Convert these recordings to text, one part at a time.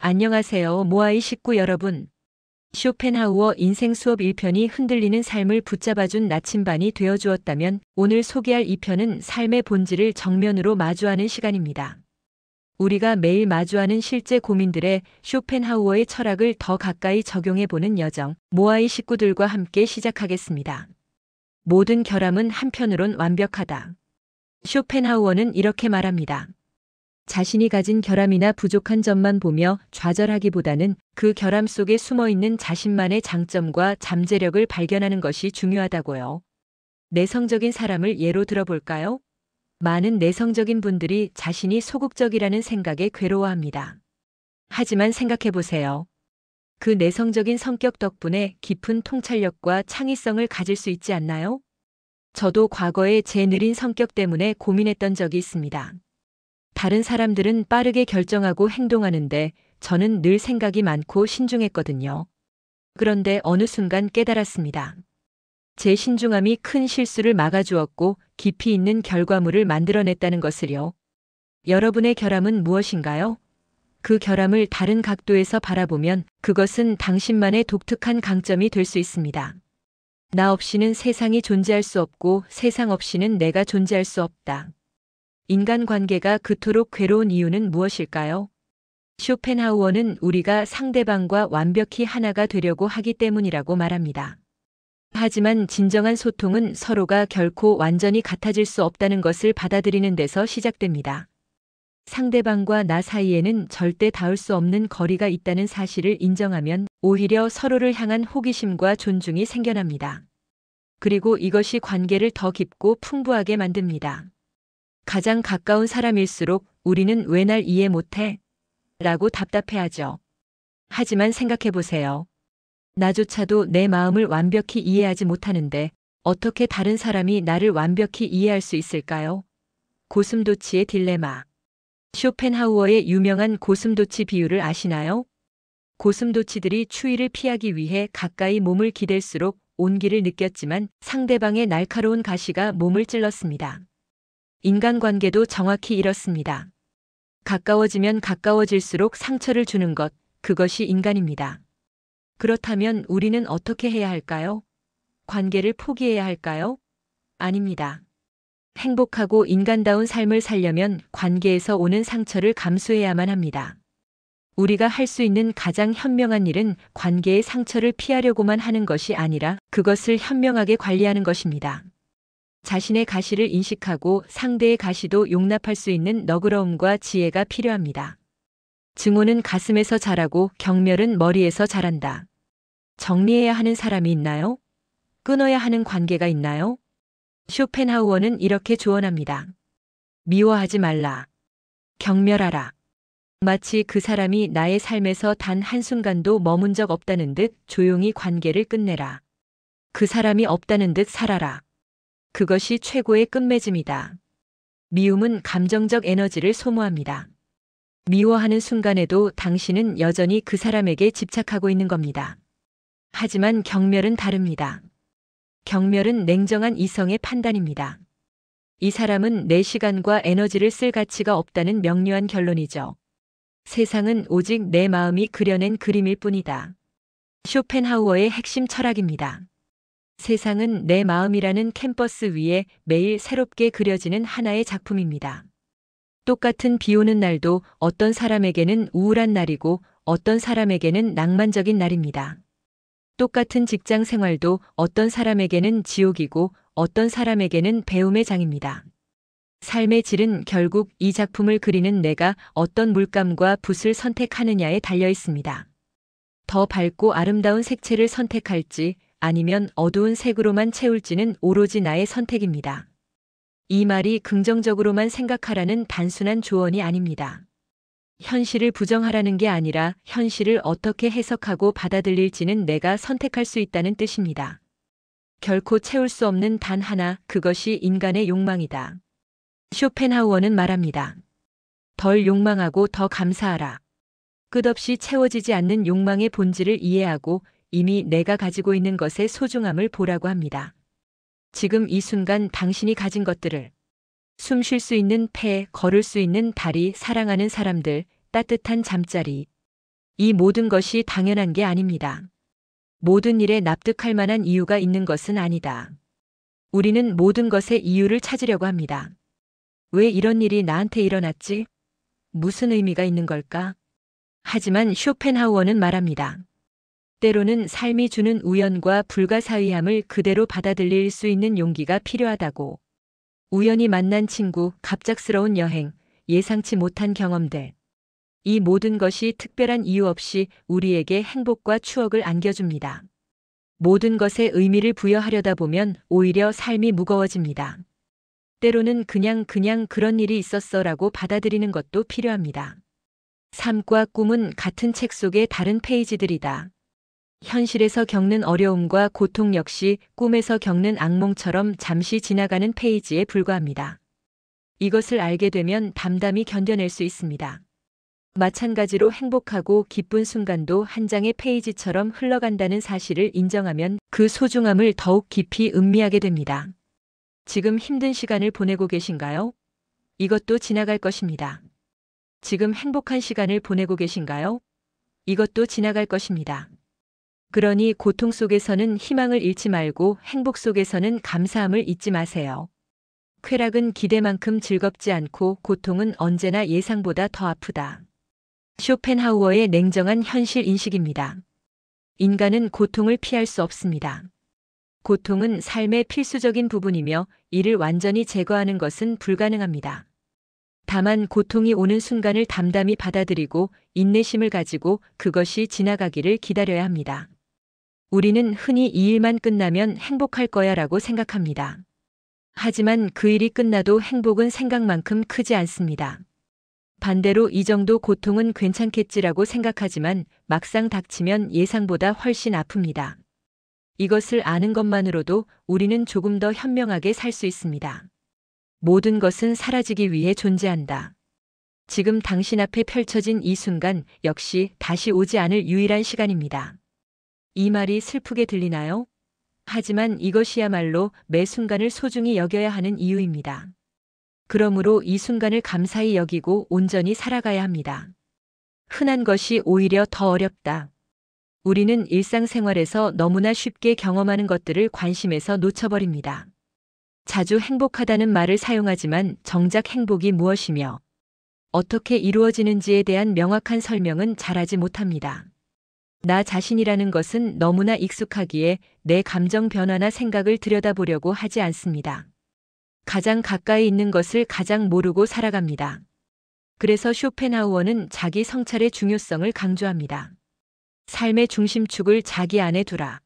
안녕하세요, 모아이 식구 여러분. 쇼펜하우어 인생 수업 1편이 흔들리는 삶을 붙잡아준 나침반이 되어주었다면 오늘 소개할 2편은 삶의 본질을 정면으로 마주하는 시간입니다. 우리가 매일 마주하는 실제 고민들에 쇼펜하우어의 철학을 더 가까이 적용해보는 여정, 모아이 식구들과 함께 시작하겠습니다. 모든 결함은 한편으론 완벽하다. 쇼펜하우어는 이렇게 말합니다. 자신이 가진 결함이나 부족한 점만 보며 좌절하기보다는 그 결함 속에 숨어있는 자신만의 장점과 잠재력을 발견하는 것이 중요하다고요. 내성적인 사람을 예로 들어볼까요? 많은 내성적인 분들이 자신이 소극적이라는 생각에 괴로워합니다. 하지만 생각해보세요. 그 내성적인 성격 덕분에 깊은 통찰력과 창의성을 가질 수 있지 않나요? 저도 과거에 제 느린 성격 때문에 고민했던 적이 있습니다. 다른 사람들은 빠르게 결정하고 행동하는데 저는 늘 생각이 많고 신중했거든요. 그런데 어느 순간 깨달았습니다. 제 신중함이 큰 실수를 막아주었고 깊이 있는 결과물을 만들어냈다는 것을요. 여러분의 결함은 무엇인가요? 그 결함을 다른 각도에서 바라보면 그것은 당신만의 독특한 강점이 될 수 있습니다. 나 없이는 세상이 존재할 수 없고 세상 없이는 내가 존재할 수 없다. 인간관계가 그토록 괴로운 이유는 무엇일까요? 쇼펜하우어는 우리가 상대방과 완벽히 하나가 되려고 하기 때문이라고 말합니다. 하지만 진정한 소통은 서로가 결코 완전히 같아질 수 없다는 것을 받아들이는 데서 시작됩니다. 상대방과 나 사이에는 절대 닿을 수 없는 거리가 있다는 사실을 인정하면 오히려 서로를 향한 호기심과 존중이 생겨납니다. 그리고 이것이 관계를 더 깊고 풍부하게 만듭니다. 가장 가까운 사람일수록 우리는 왜 날 이해 못해? 라고 답답해하죠. 하지만 생각해보세요. 나조차도 내 마음을 완벽히 이해하지 못하는데 어떻게 다른 사람이 나를 완벽히 이해할 수 있을까요? 고슴도치의 딜레마. 쇼펜하우어의 유명한 고슴도치 비유를 아시나요? 고슴도치들이 추위를 피하기 위해 가까이 몸을 기댈수록 온기를 느꼈지만 상대방의 날카로운 가시가 몸을 찔렀습니다. 인간관계도 정확히 이렇습니다. 가까워지면 가까워질수록 상처를 주는 것, 그것이 인간입니다. 그렇다면 우리는 어떻게 해야 할까요? 관계를 포기해야 할까요? 아닙니다. 행복하고 인간다운 삶을 살려면 관계에서 오는 상처를 감수해야만 합니다. 우리가 할 수 있는 가장 현명한 일은 관계의 상처를 피하려고만 하는 것이 아니라 그것을 현명하게 관리하는 것입니다. 자신의 가시를 인식하고 상대의 가시도 용납할 수 있는 너그러움과 지혜가 필요합니다. 증오는 가슴에서 자라고 경멸은 머리에서 자란다. 정리해야 하는 사람이 있나요? 끊어야 하는 관계가 있나요? 쇼펜하우어는 이렇게 조언합니다. 미워하지 말라. 경멸하라. 마치 그 사람이 나의 삶에서 단 한순간도 머문 적 없다는 듯 조용히 관계를 끝내라. 그 사람이 없다는 듯 살아라. 그것이 최고의 끝맺음이다. 미움은 감정적 에너지를 소모합니다. 미워하는 순간에도 당신은 여전히 그 사람에게 집착하고 있는 겁니다. 하지만 경멸은 다릅니다. 경멸은 냉정한 이성의 판단입니다. 이 사람은 내 시간과 에너지를 쓸 가치가 없다는 명료한 결론이죠. 세상은 오직 내 마음이 그려낸 그림일 뿐이다. 쇼펜하우어의 핵심 철학입니다. 세상은 내 마음이라는 캔버스 위에 매일 새롭게 그려지는 하나의 작품입니다. 똑같은 비 오는 날도 어떤 사람에게는 우울한 날이고 어떤 사람에게는 낭만적인 날입니다. 똑같은 직장 생활도 어떤 사람에게는 지옥이고 어떤 사람에게는 배움의 장입니다. 삶의 질은 결국 이 작품을 그리는 내가 어떤 물감과 붓을 선택하느냐에 달려 있습니다. 더 밝고 아름다운 색채를 선택할지 아니면 어두운 색으로만 채울지는 오로지 나의 선택입니다. 이 말이 긍정적으로만 생각하라는 단순한 조언이 아닙니다. 현실을 부정하라는 게 아니라 현실을 어떻게 해석하고 받아들일지는 내가 선택할 수 있다는 뜻입니다. 결코 채울 수 없는 단 하나, 그것이 인간의 욕망이다. 쇼펜하우어는 말합니다. 덜 욕망하고 더 감사하라. 끝없이 채워지지 않는 욕망의 본질을 이해하고 이미 내가 가지고 있는 것의 소중함을 보라고 합니다. 지금 이 순간 당신이 가진 것들을 숨 쉴 수 있는 폐, 걸을 수 있는 다리, 사랑하는 사람들, 따뜻한 잠자리, 이 모든 것이 당연한 게 아닙니다. 모든 일에 납득할 만한 이유가 있는 것은 아니다. 우리는 모든 것의 이유를 찾으려고 합니다. 왜 이런 일이 나한테 일어났지? 무슨 의미가 있는 걸까? 하지만 쇼펜하우어는 말합니다. 때로는 삶이 주는 우연과 불가사의함을 그대로 받아들일 수 있는 용기가 필요하다고. 우연히 만난 친구, 갑작스러운 여행, 예상치 못한 경험들. 이 모든 것이 특별한 이유 없이 우리에게 행복과 추억을 안겨줍니다. 모든 것에 의미를 부여하려다 보면 오히려 삶이 무거워집니다. 때로는 그냥 그런 일이 있었어라고 받아들이는 것도 필요합니다. 삶과 꿈은 같은 책 속의 다른 페이지들이다. 현실에서 겪는 어려움과 고통 역시 꿈에서 겪는 악몽처럼 잠시 지나가는 페이지에 불과합니다. 이것을 알게 되면 담담히 견뎌낼 수 있습니다. 마찬가지로 행복하고 기쁜 순간도 한 장의 페이지처럼 흘러간다는 사실을 인정하면 그 소중함을 더욱 깊이 음미하게 됩니다. 지금 힘든 시간을 보내고 계신가요? 이것도 지나갈 것입니다. 지금 행복한 시간을 보내고 계신가요? 이것도 지나갈 것입니다. 그러니 고통 속에서는 희망을 잃지 말고 행복 속에서는 감사함을 잊지 마세요. 쾌락은 기대만큼 즐겁지 않고 고통은 언제나 예상보다 더 아프다. 쇼펜하우어의 냉정한 현실 인식입니다. 인간은 고통을 피할 수 없습니다. 고통은 삶의 필수적인 부분이며 이를 완전히 제거하는 것은 불가능합니다. 다만 고통이 오는 순간을 담담히 받아들이고 인내심을 가지고 그것이 지나가기를 기다려야 합니다. 우리는 흔히 이 일만 끝나면 행복할 거야 라고 생각합니다. 하지만 그 일이 끝나도 행복은 생각만큼 크지 않습니다. 반대로 이 정도 고통은 괜찮겠지라고 생각하지만 막상 닥치면 예상보다 훨씬 아픕니다. 이것을 아는 것만으로도 우리는 조금 더 현명하게 살 수 있습니다. 모든 것은 사라지기 위해 존재한다. 지금 당신 앞에 펼쳐진 이 순간 역시 다시 오지 않을 유일한 시간입니다. 이 말이 슬프게 들리나요? 하지만 이것이야말로 매 순간을 소중히 여겨야 하는 이유입니다. 그러므로 이 순간을 감사히 여기고 온전히 살아가야 합니다. 흔한 것이 오히려 더 어렵다. 우리는 일상생활에서 너무나 쉽게 경험하는 것들을 관심에서 놓쳐버립니다. 자주 행복하다는 말을 사용하지만 정작 행복이 무엇이며 어떻게 이루어지는지에 대한 명확한 설명은 잘하지 못합니다. 나 자신이라는 것은 너무나 익숙하기에 내 감정 변화나 생각을 들여다보려고 하지 않습니다. 가장 가까이 있는 것을 가장 모르고 살아갑니다. 그래서 쇼펜하우어는 자기 성찰의 중요성을 강조합니다. 삶의 중심축을 자기 안에 두라.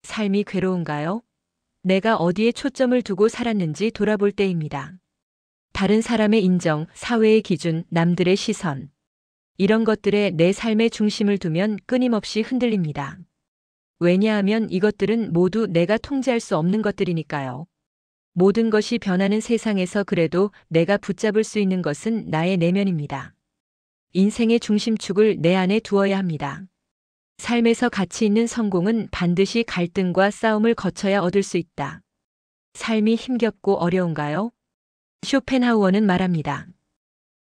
삶이 괴로운가요? 내가 어디에 초점을 두고 살았는지 돌아볼 때입니다. 다른 사람의 인정, 사회의 기준, 남들의 시선. 이런 것들에 내 삶의 중심을 두면 끊임없이 흔들립니다. 왜냐하면 이것들은 모두 내가 통제할 수 없는 것들이니까요. 모든 것이 변하는 세상에서 그래도 내가 붙잡을 수 있는 것은 나의 내면입니다. 인생의 중심축을 내 안에 두어야 합니다. 삶에서 가치 있는 성공은 반드시 갈등과 싸움을 거쳐야 얻을 수 있다. 삶이 힘겹고 어려운가요? 쇼펜하우어는 말합니다.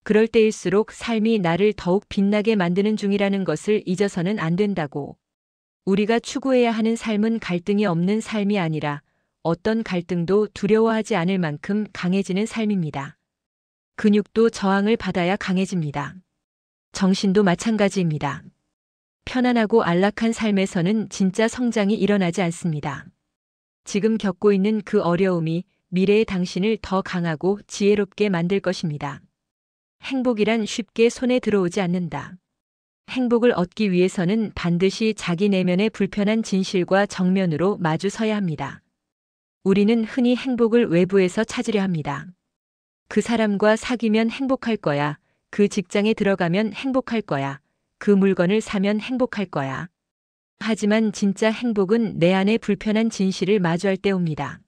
그럴 때일수록 삶이 나를 더욱 빛나게 만드는 중이라는 것을 잊어서는 안 된다고. 우리가 추구해야 하는 삶은 갈등이 없는 삶이 아니라 어떤 갈등도 두려워하지 않을 만큼 강해지는 삶입니다. 근육도 저항을 받아야 강해집니다. 정신도 마찬가지입니다. 편안하고 안락한 삶에서는 진짜 성장이 일어나지 않습니다. 지금 겪고 있는 그 어려움이 미래의 당신을 더 강하고 지혜롭게 만들 것입니다. 행복이란 쉽게 손에 들어오지 않는다. 행복을 얻기 위해서는 반드시 자기 내면의 불편한 진실과 정면으로 마주 서야 합니다. 우리는 흔히 행복을 외부에서 찾으려 합니다. 그 사람과 사귀면 행복할 거야. 그 직장에 들어가면 행복할 거야. 그 물건을 사면 행복할 거야. 하지만 진짜 행복은 내 안의 불편한 진실을 마주할 때 옵니다.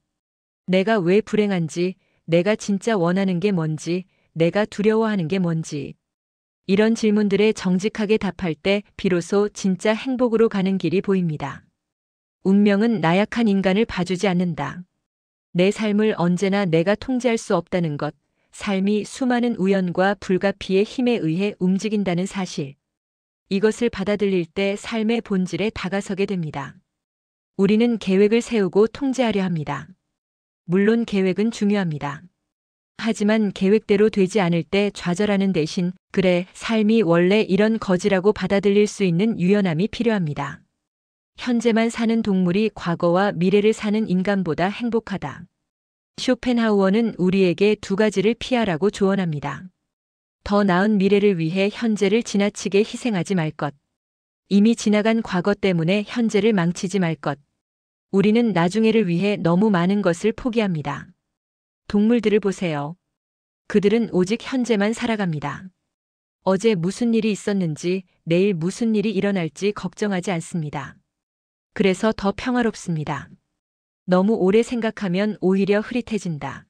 내가 왜 불행한지, 내가 진짜 원하는 게 뭔지, 내가 두려워하는 게 뭔지. 이런 질문들에 정직하게 답할 때 비로소 진짜 행복으로 가는 길이 보입니다. 운명은 나약한 인간을 봐주지 않는다. 내 삶을 언제나 내가 통제할 수 없다는 것, 삶이 수많은 우연과 불가피의 힘에 의해 움직인다는 사실. 이것을 받아들일 때 삶의 본질에 다가서게 됩니다. 우리는 계획을 세우고 통제하려 합니다. 물론 계획은 중요합니다. 하지만 계획대로 되지 않을 때 좌절하는 대신 그래, 삶이 원래 이런 거지라고 받아들일 수 있는 유연함이 필요합니다. 현재만 사는 동물이 과거와 미래를 사는 인간보다 행복하다. 쇼펜하우어는 우리에게 두 가지를 피하라고 조언합니다. 더 나은 미래를 위해 현재를 지나치게 희생하지 말 것. 이미 지나간 과거 때문에 현재를 망치지 말 것. 우리는 나중에를 위해 너무 많은 것을 포기합니다. 동물들을 보세요. 그들은 오직 현재만 살아갑니다. 어제 무슨 일이 있었는지, 내일 무슨 일이 일어날지 걱정하지 않습니다. 그래서 더 평화롭습니다. 너무 오래 생각하면 오히려 흐릿해진다.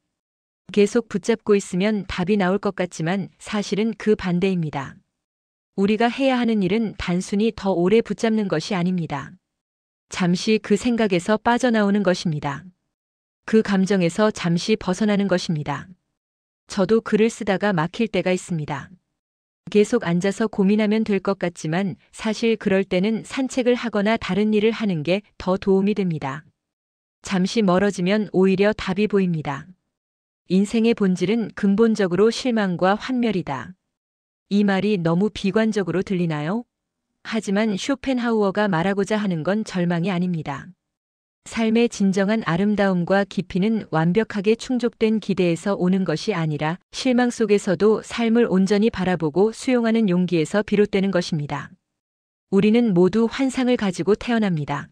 계속 붙잡고 있으면 답이 나올 것 같지만 사실은 그 반대입니다. 우리가 해야 하는 일은 단순히 더 오래 붙잡는 것이 아닙니다. 잠시 그 생각에서 빠져나오는 것입니다. 그 감정에서 잠시 벗어나는 것입니다. 저도 글을 쓰다가 막힐 때가 있습니다. 계속 앉아서 고민하면 될 것 같지만 사실 그럴 때는 산책을 하거나 다른 일을 하는 게 더 도움이 됩니다. 잠시 멀어지면 오히려 답이 보입니다. 인생의 본질은 근본적으로 실망과 환멸이다. 이 말이 너무 비관적으로 들리나요? 하지만 쇼펜하우어가 말하고자 하는 건 절망이 아닙니다. 삶의 진정한 아름다움과 깊이는 완벽하게 충족된 기대에서 오는 것이 아니라 실망 속에서도 삶을 온전히 바라보고 수용하는 용기에서 비롯되는 것입니다. 우리는 모두 환상을 가지고 태어납니다.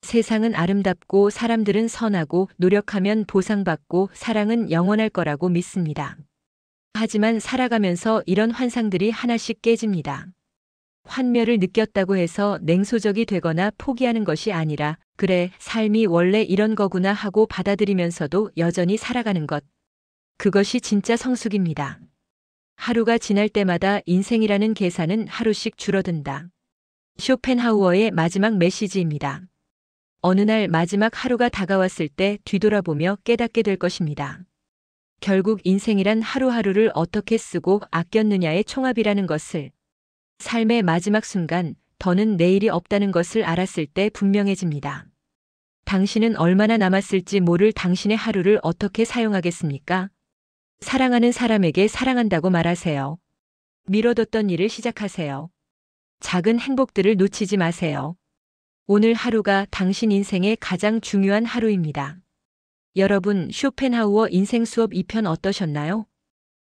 세상은 아름답고 사람들은 선하고 노력하면 보상받고 사랑은 영원할 거라고 믿습니다. 하지만 살아가면서 이런 환상들이 하나씩 깨집니다. 환멸을 느꼈다고 해서 냉소적이 되거나 포기하는 것이 아니라 그래, 삶이 원래 이런 거구나 하고 받아들이면서도 여전히 살아가는 것. 그것이 진짜 성숙입니다. 하루가 지날 때마다 인생이라는 계산은 하루씩 줄어든다. 쇼펜하우어의 마지막 메시지입니다. 어느 날 마지막 하루가 다가왔을 때 뒤돌아보며 깨닫게 될 것입니다. 결국 인생이란 하루하루를 어떻게 쓰고 아꼈느냐의 총합이라는 것을. 삶의 마지막 순간, 더는 내일이 없다는 것을 알았을 때 분명해집니다. 당신은 얼마나 남았을지 모를 당신의 하루를 어떻게 사용하겠습니까? 사랑하는 사람에게 사랑한다고 말하세요. 미뤄뒀던 일을 시작하세요. 작은 행복들을 놓치지 마세요. 오늘 하루가 당신 인생의 가장 중요한 하루입니다. 여러분, 쇼펜하우어 인생 수업 2편 어떠셨나요?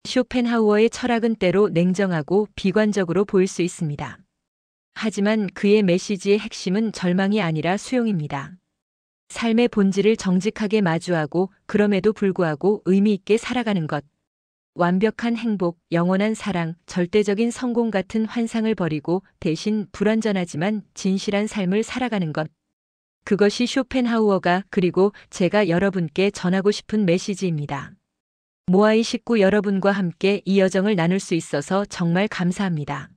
쇼펜하우어의 철학은 때로 냉정하고 비관적으로 보일 수 있습니다. 하지만 그의 메시지의 핵심은 절망이 아니라 수용입니다. 삶의 본질을 정직하게 마주하고 그럼에도 불구하고 의미 있게 살아가는 것. 완벽한 행복, 영원한 사랑, 절대적인 성공 같은 환상을 버리고 대신 불완전하지만 진실한 삶을 살아가는 것. 그것이 쇼펜하우어가 그리고 제가 여러분께 전하고 싶은 메시지입니다. 모아이 식구 여러분과 함께 이 여정을 나눌 수 있어서 정말 감사합니다.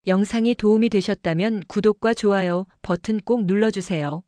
영상이 도움이 되셨다면 구독과 좋아요 버튼 꼭 눌러주세요.